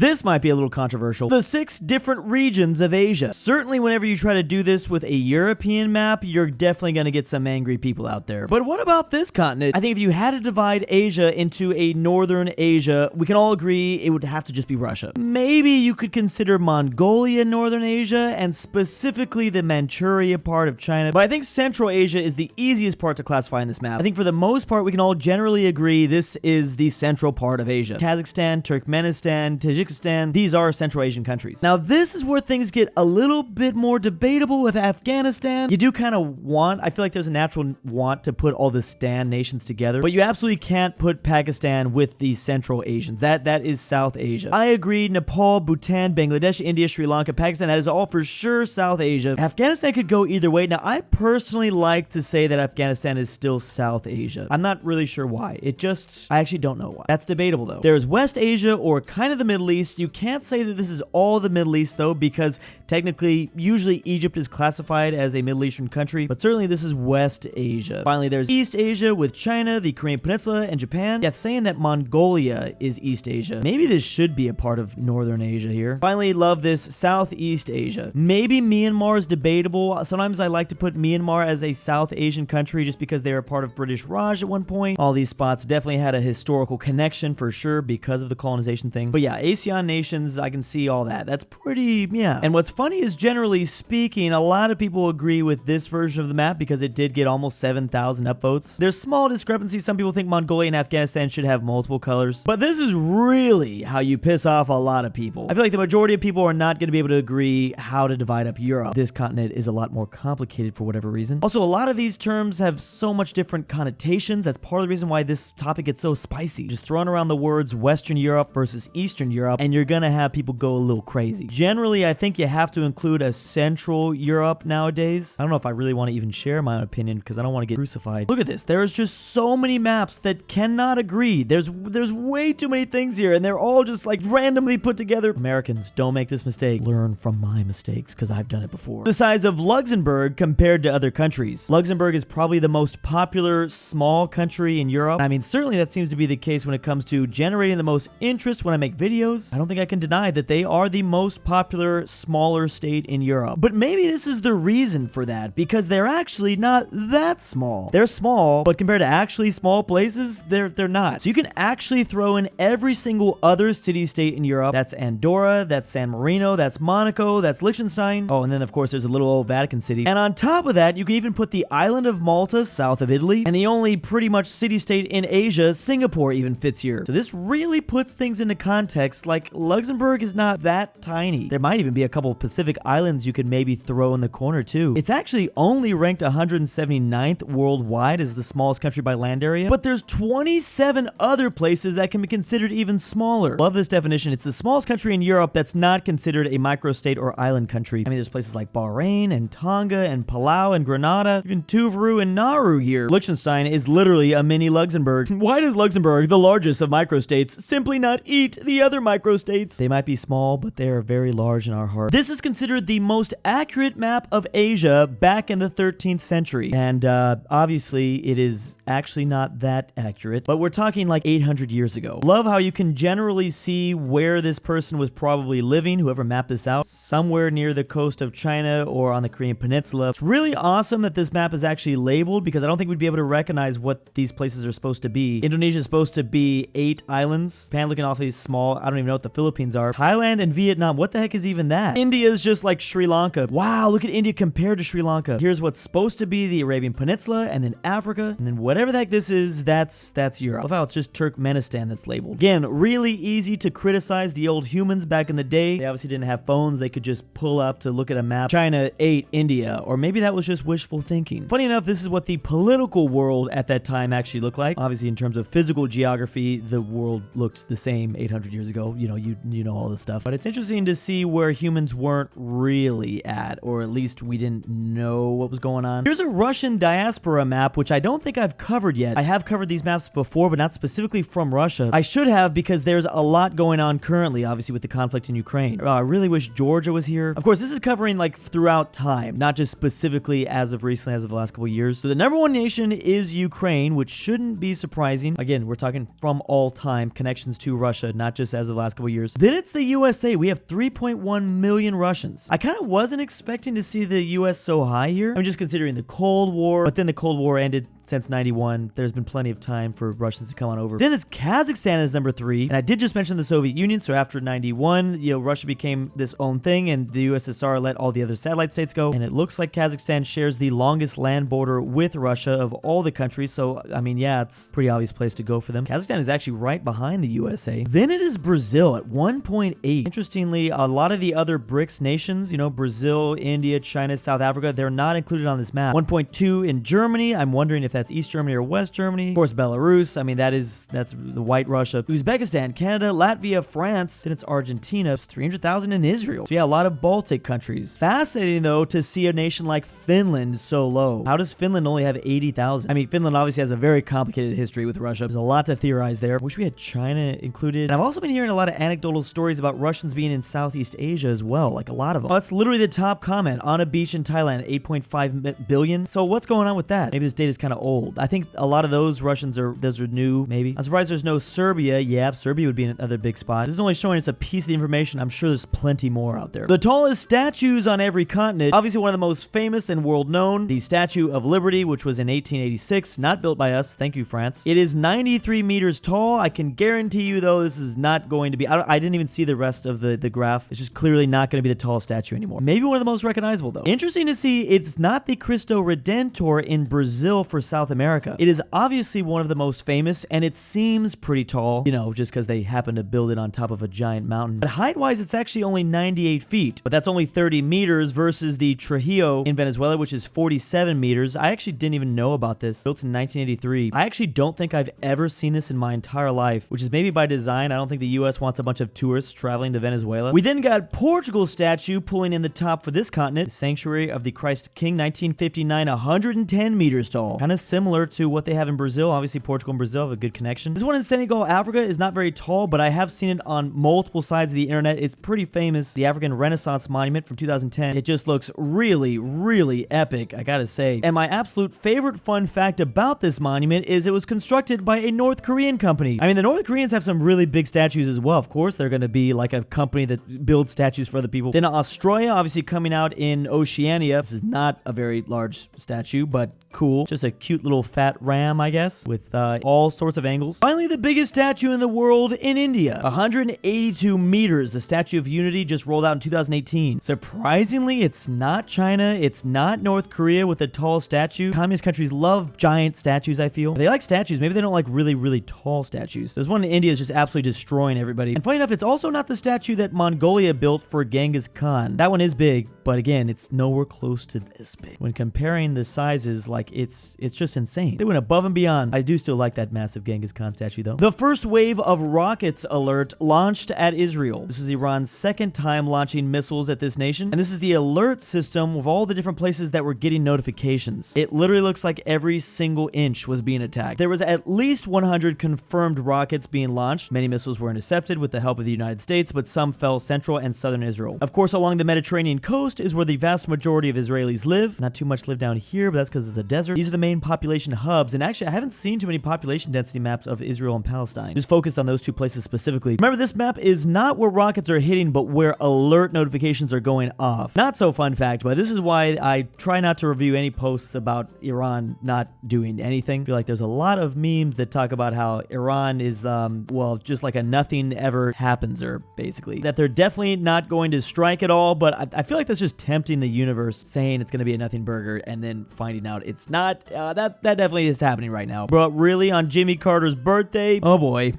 This might be a little controversial. The 6 different regions of Asia. Certainly whenever you try to do this with a European map, you're definitely going to get some angry people out there. But what about this continent? I think if you had to divide Asia into a northern Asia, we can all agree it would have to just be Russia. Maybe you could consider Mongolia northern Asia, and specifically the Manchuria part of China. But I think Central Asia is the easiest part to classify in this map. I think for the most part, we can all generally agree this is the central part of Asia. Kazakhstan, Turkmenistan, Tajikistan, these are Central Asian countries. Now, this is where things get a little bit more debatable with Afghanistan. You do kind of want, I feel like there's a natural want to put all the Stan nations together, but you absolutely can't put Pakistan with the Central Asians. That is South Asia. I agree, Nepal, Bhutan, Bangladesh, India, Sri Lanka, Pakistan, that is all for sure South Asia. Afghanistan could go either way. Now, I personally like to say that Afghanistan is still South Asia. I'm not really sure why. I actually don't know why. That's debatable though. There's West Asia or kind of the Middle East. You can't say that this is all the Middle East though, because technically, usually Egypt is classified as a Middle Eastern country, but certainly this is West Asia. Finally, there's East Asia with China, the Korean Peninsula, and Japan. Yeah, saying that Mongolia is East Asia. Maybe this should be a part of Northern Asia here. Finally, love this Southeast Asia. Maybe Myanmar is debatable. Sometimes I like to put Myanmar as a South Asian country just because they were part of British Raj at one point. All these spots definitely had a historical connection for sure because of the colonization thing. But yeah, ASEAN nations, I can see all that. That's pretty, yeah. And what's funny is, generally speaking, a lot of people agree with this version of the map because it did get almost 7,000 upvotes. There's small discrepancies. Some people think Mongolia and Afghanistan should have multiple colors, but this is really how you piss off a lot of people. I feel like the majority of people are not going to be able to agree how to divide up Europe. This continent is a lot more complicated for whatever reason. Also, a lot of these terms have so much different connotations. That's part of the reason why this topic gets so spicy. Just throwing around the words Western Europe versus Eastern Europe, and you're gonna have people go a little crazy. Generally, I think you have to include a Central Europe nowadays. I don't know if I really want to even share my own opinion because I don't want to get crucified. Look at this. There is just so many maps that cannot agree. There's way too many things here, and they're all just like randomly put together. Americans, don't make this mistake. Learn from my mistakes because I've done it before. The size of Luxembourg compared to other countries. Luxembourg is probably the most popular small country in Europe. I mean, certainly that seems to be the case when it comes to generating the most interest when I make videos. I don't think I can deny that they are the most popular smaller state in Europe. But maybe this is the reason for that, because they're actually not that small. They're small, but compared to actually small places, they're not. So you can actually throw in every single other city-state in Europe. That's Andorra, that's San Marino, that's Monaco, that's Liechtenstein. Oh, and then of course there's a little old Vatican City. And on top of that, you can even put the island of Malta, south of Italy, and the only pretty much city-state in Asia, Singapore, even fits here. So this really puts things into context. Like, Luxembourg is not that tiny. There might even be a couple of Pacific islands you could maybe throw in the corner too. It's actually only ranked 179th worldwide as the smallest country by land area, but there's 27 other places that can be considered even smaller. Love this definition. It's the smallest country in Europe that's not considered a microstate or island country. I mean, there's places like Bahrain and Tonga and Palau and Grenada, even Tuvalu and Nauru here. Liechtenstein is literally a mini Luxembourg. Why does Luxembourg, the largest of microstates, simply not eat the other microstates? They might be small, but they are very large in our heart. This is considered the most accurate map of Asia back in the 13th century. And obviously, it is actually not that accurate, but we're talking like 800 years ago. Love how you can generally see where this person was probably living, whoever mapped this out, somewhere near the coast of China or on the Korean Peninsula. It's really awesome that this map is actually labeled, because I don't think we'd be able to recognize what these places are supposed to be. Indonesia is supposed to be 8 islands. Japan looking awfully small. I don't even know what the Philippines are. Thailand and Vietnam. What the heck is even that? India is just like Sri Lanka. Wow, look at India compared to Sri Lanka. Here's what's supposed to be the Arabian Peninsula, and then Africa, and then whatever the heck this is, that's Europe. I love how it's just Turkmenistan that's labeled. Again, really easy to criticize the old humans back in the day. They obviously didn't have phones they could just pull up to look at a map. China ate India, or maybe that was just wishful thinking. Funny enough, this is what the political world at that time actually looked like. Obviously, in terms of physical geography, the world looked the same 800 years ago. You know all this stuff. But it's interesting to see where humans weren't really at, or at least we didn't know what was going on. Here's a Russian diaspora map, which I don't think I've covered yet. I have covered these maps before, but not specifically from Russia. I should have, because there's a lot going on currently, obviously, with the conflict in Ukraine. I really wish Georgia was here. Of course, this is covering like throughout time, not just specifically as of recently, as of the last couple of years. So the #1 nation is Ukraine, which shouldn't be surprising. Again, we're talking from all time connections to Russia, not just as of the last last couple years. Then it's the USA. We have 3.1 million Russians. I kind of wasn't expecting to see the US so high here. I'm just considering the Cold War, but then the Cold War ended since 91. There's been plenty of time for Russians to come on over. Then it's Kazakhstan as number 3, and I did just mention the Soviet Union, so after 91, you know, Russia became this own thing, and the USSR let all the other satellite states go, and it looks like Kazakhstan shares the longest land border with Russia of all the countries, so, I mean, yeah, it's a pretty obvious place to go for them. Kazakhstan is actually right behind the USA. Then it is Brazil at 1.8. Interestingly, a lot of the other BRICS nations, you know, Brazil, India, China, South Africa, they're not included on this map. 1.2 in Germany. I'm wondering if that's East Germany or West Germany. Of course, Belarus. I mean, that's the white Russia. Uzbekistan, Canada, Latvia, France, and it's Argentina. It's 300,000 in Israel. So yeah, a lot of Baltic countries. Fascinating though to see a nation like Finland so low. How does Finland only have 80,000? I mean, Finland obviously has a very complicated history with Russia. There's a lot to theorize there. I wish we had China included. And I've also been hearing a lot of anecdotal stories about Russians being in Southeast Asia as well, like a lot of them. Oh, that's literally the top comment. On a beach in Thailand, 8.5 billion. So what's going on with that? Maybe this data is kind of old. I think a lot of those Russians are new, maybe. I'm surprised there's no Serbia. Yeah, Serbia would be another big spot. This is only showing us a piece of the information. I'm sure there's plenty more out there. The tallest statues on every continent. Obviously one of the most famous and world known, the Statue of Liberty, which was in 1886, not built by us. Thank you, France. It is 93 meters tall. I can guarantee you though, this is not going to be, I didn't even see the rest of the graph. It's just clearly not going to be the tallest statue anymore. Maybe one of the most recognizable though. Interesting to see, it's not the Cristo Redentor in Brazil for South America. It is obviously one of the most famous, and it seems pretty tall, you know, just because they happen to build it on top of a giant mountain. But height-wise, it's actually only 98 feet, but that's only 30 meters versus the Trujillo in Venezuela, which is 47 meters. I actually didn't even know about this. Built in 1983. I actually don't think I've ever seen this in my entire life, which is maybe by design. I don't think the US wants a bunch of tourists traveling to Venezuela. We then got Portugal's statue pulling in the top for this continent. The Sanctuary of the Christ King, 1959, 110 meters tall. Kind of similar to what they have in Brazil. Obviously, Portugal and Brazil have a good connection. This one in Senegal, Africa is not very tall, but I have seen it on multiple sides of the internet. It's pretty famous. The African Renaissance Monument from 2010. It just looks really, really epic, I gotta say. And my absolute favorite fun fact about this monument is it was constructed by a North Korean company. I mean, the North Koreans have some really big statues as well. Of course, they're gonna be like a company that builds statues for other people. Then Australia, obviously coming out in Oceania. This is not a very large statue, but cool. Just a cute little fat ram, I guess, with all sorts of angles. Finally, the biggest statue in the world in India. 182 meters. The Statue of Unity just rolled out in 2018. Surprisingly, it's not China. It's not North Korea with a tall statue. Communist countries love giant statues, I feel. They like statues. Maybe they don't like really, really tall statues. There's one in India that's just absolutely destroying everybody. And funny enough, it's also not the statue that Mongolia built for Genghis Khan. That one is big, but again, it's nowhere close to this big. When comparing the sizes, like, it's just insane. They went above and beyond. I do still like that massive Genghis Khan statue though. The first wave of rockets alert launched at Israel. This was Iran's second time launching missiles at this nation, and this is the alert system with all the different places that were getting notifications. It literally looks like every single inch was being attacked. There was at least 100 confirmed rockets being launched. Many missiles were intercepted with the help of the United States, but some fell central and southern Israel. Of course, along the Mediterranean coast is where the vast majority of Israelis live. Not too much live down here, but that's because it's a desert. These are the main population hubs, and actually I haven't seen too many population density maps of Israel and Palestine. Just focused on those two places specifically. Remember, this map is not where rockets are hitting, but where alert notifications are going off. Not so fun fact, but this is why I try not to review any posts about Iran not doing anything. I feel like there's a lot of memes that talk about how Iran is, well, just like a nothing ever happenser, basically. That they're definitely not going to strike at all, but I feel like that's just tempting the universe, saying it's going to be a nothing burger, and then finding out it's not. That definitely is happening right now. But really, on Jimmy Carter's birthday, oh boy.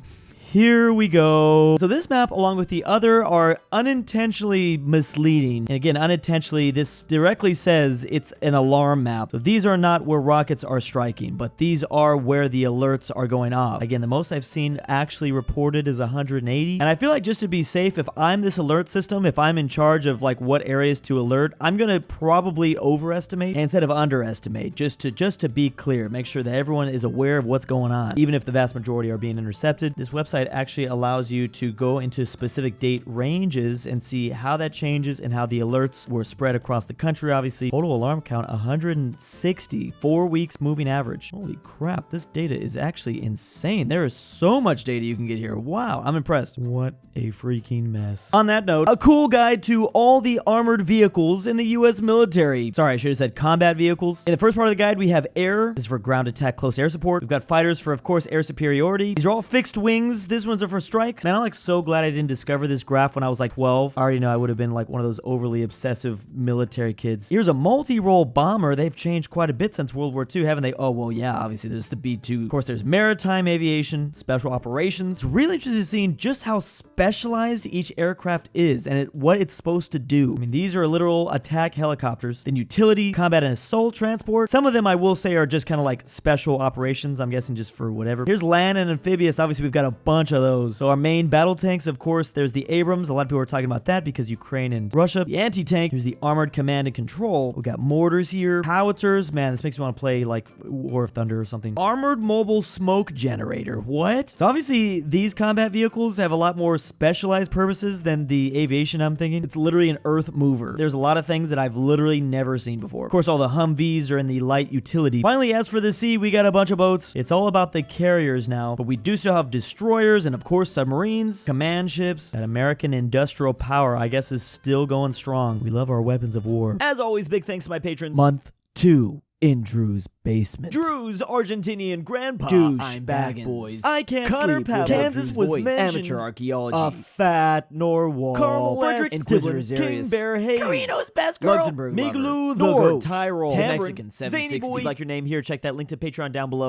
Here we go. So this map, along with the other, are unintentionally misleading. And again, unintentionally, this directly says it's an alarm map. So these are not where rockets are striking, but these are where the alerts are going off. Again, the most I've seen actually reported is 180. And I feel like just to be safe, if I'm this alert system, if I'm in charge of like what areas to alert, I'm gonna probably overestimate instead of underestimate, just to be clear, make sure that everyone is aware of what's going on. Even if the vast majority are being intercepted, this website website actually allows you to go into specific date ranges and see how that changes and how the alerts were spread across the country, obviously. Total alarm count, 160. 4 weeks moving average. Holy crap, this data is actually insane. There is so much data you can get here. Wow, I'm impressed. What a freaking mess. On that note, a cool guide to all the armored vehicles in the US military. Sorry, I should have said combat vehicles. In the first part of the guide, we have air. This is for ground attack, close air support. We've got fighters for, of course, air superiority. These are all fixed wings. This ones are for strikes. Man, I'm like so glad I didn't discover this graph when I was like 12. I already know I would have been like one of those overly obsessive military kids. Here's a multi-role bomber. They've changed quite a bit since World War II, haven't they? Oh, well, yeah, obviously there's the B-2. Of course, there's maritime aviation, special operations. It's really interesting seeing just how specialized each aircraft is and what it's supposed to do. I mean, these are literal attack helicopters. Then utility, combat and assault transport. Some of them I will say are just kind of like special operations. I'm guessing just for whatever. Here's land and amphibious. Obviously, we've got a bunch of those. So our main battle tanks, of course, there's the Abrams. A lot of people are talking about that because Ukraine and Russia. The anti-tank, here's the armored command and control. We've got mortars here. Howitzers. Man, this makes me want to play like War of Thunder or something. Armored mobile smoke generator. What? So obviously, these combat vehicles have a lot more specialized purposes than the aviation I'm thinking. It's literally an earth mover. There's a lot of things that I've literally never seen before. Of course, all the Humvees are in the light utility. Finally, as for the sea, we got a bunch of boats. It's all about the carriers now, but we do still have destroyers and of course submarines, command ships. That American industrial power, I guess, is still going strong. We love our weapons of war. As always, big thanks to my patrons. Month 2 in Drew's basement. Drew's Argentinian Grandpa. I'm back, boys. I can't sleep. Pavlik, KansasWasMentioned. Amateur Archaeology. aPhatNarwhal. Carmel Fredrik Tibblin. KingBearHaze. KirinoIsBestGirl. LuxembourgLover. Mgmluthegoat. Tyrol. Tambre. Mexican 760. ZaneyBoi. Like your name here, check that link to Patreon down below.